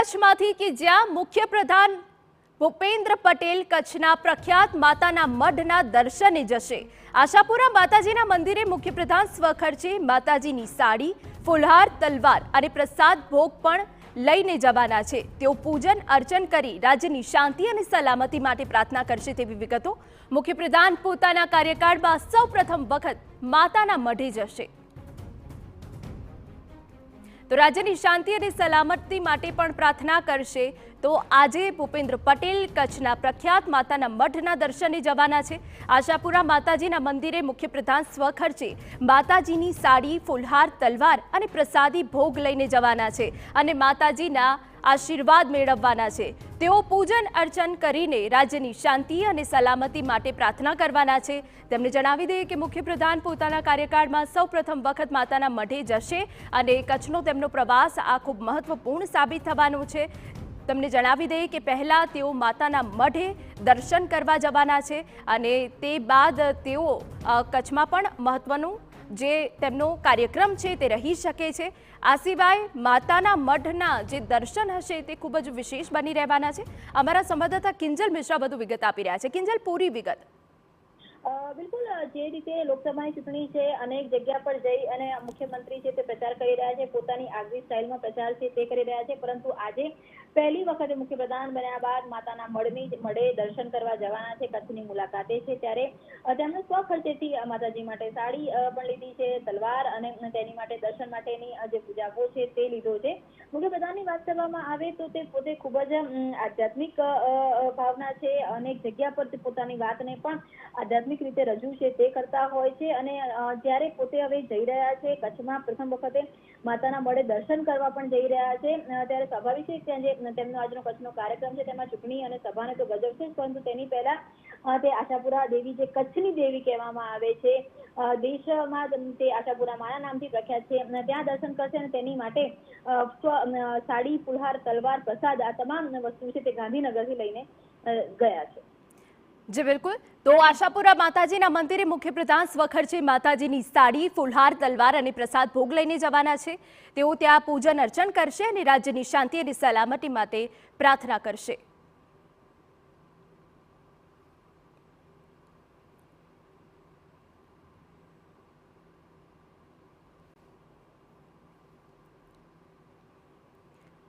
કચ્છમાંથી કે જ્યાં મુખ્યપ્રધાન ભૂપેન્દ્ર પટેલ કચ્છના પ્રખ્યાત માતાના મઢના દર્શને જશે। આશાપુરા માતાજીના મંદિરે મુખ્યપ્રધાન સ્વખર્ચે માતાજીની સાડી, ફુલહાર, તલવાર અને પ્રસાદ ભોગ પણ લઈને જવાના છે। તેઓ પૂજન અર્ચન કરી રાજ્યની શાંતિ અને સલામતી માટે પ્રાર્થના કરશે તેવી વિગતો। મુખ્યપ્રધાન પોતાના કાર્યકાળમાં સૌપ્રથમ વખત માતાના મઢે જશે તો રાજ્યની શાંતિ અને સલામતી માટે પણ પ્રાર્થના કરશે। તો આજે ભૂપેન્દ્ર પટેલ કચ્છના પ્રખ્યાત માતાના મઢના દર્શને જવાના છે। આશાપુરા માતાજીના મંદિરે મુખ્યપ્રધાન સ્વખર્ચે માતાજીની સાડી, ફુલહાર, તલવાર અને પ્રસાદી ભોગ લઈને જવાના છે અને માતાજીના આશીર્વાદ મેળવવાના છે। તેઓ પૂજન અર્ચન કરીને રાજ્યની શાંતિ અને સલામતી માટે પ્રાર્થના કરવાના છે। તેમને જણાવી દઈએ કે મુખ્યપ્રધાન પોતાના કાર્યકાળમાં સૌપ્રથમ વખત માતાના મઢે જશે અને કચ્છનો તેમનો પ્રવાસ આ ખૂબ મહત્વપૂર્ણ સાબિત થવાનો છે। તમને જણાવી દઈએ કે પહેલા તેઓ માતાના મઢે દર્શન કરવા જવાના છે અને તે બાદ તેઓ કચ્છમાં પણ મહત્વનું જે તેમનો કાર્યક્રમ છે તે રહી શકે છે। આ સિવાય માતાના મઢના જે દર્શન હશે તે ખૂબ જ વિશેષ બની રહેવાના છે। અમારા સંવાદદાતા કિંજલ મિશ્રા વધુ વિગત આપી રહ્યા છે। કિંજલ, પૂરી વિગત। બિલકુલ, જે રીતે લોકસભાની ચૂંટણી છે અનેક જગ્યા પર જઈ અને મુખ્યમંત્રી છે તે પ્રચાર કરી રહ્યા છે, પોતાની આગવી સ્ટાઇલમાં પ્રચાર છે તે કરી રહ્યા છે, પરંતુ આજે પહેલી વખતે મુખ્યપ્રધાન બન્યા બાદ માતાના મઢે દર્શન કરવા જવાના છે, કચ્છની મુલાકાતે છે। ત્યારે તેમણે સ્વખર્ચેથી માતાજી માટે સાડી પણ લીધી છે, તલવાર અને તેની માટે દર્શન માટેની જે પૂજાભો છે તે લીધો છે। મુખ્યપ્રધાનની વાત કરવામાં આવે તો તે પોતે ખૂબ જ આધ્યાત્મિક ભાવના છે, અનેક જગ્યા પર તે પોતાની વાતને પણ આધ્યાત્મિક રીતે રજૂ છે તે કરતા હોય છે અને જ્યારે પોતે હવે જઈ રહ્યા છે કચ્છમાં પ્રથમ વખતે માતાના મઢે દર્શન કરવા પણ જઈ રહ્યા છે, ત્યારે સ્વાભાવિક છે કે જે તેમનો આજનો કચ્છનો કાર્યક્રમ છે તેમાં ચૂંટણી અને સભાને તો ગજબ છે, પરંતુ તેની પહેલા તે આશાપુરા દેવી જે કચ્છની દેવી કહેવામાં આવે છે, દેશમાં તે આશાપુરા માના નામથી પ્રખ્યાત છે, ત્યાં દર્શન કરશે અને તેની માટે સાડી, ફુલહાર, તલવાર, પ્રસાદ આ તમામ વસ્તુ છે તે ગાંધીનગરથી લઈને ગયા છે। જી બિલકુલ, તો આશાપુરા માતાજીના મંદિરે મુખ્યપ્રધાન સ્વખર્ચે માતાજીની સાડી, ફુલહાર, તલવાર અને પ્રસાદ ભોગ લઈને જવાના છે। તેઓ ત્યાં પૂજન અર્ચન કરશે અને રાજ્યની શાંતિ અને સલામતી માટે પ્રાર્થના કરશે।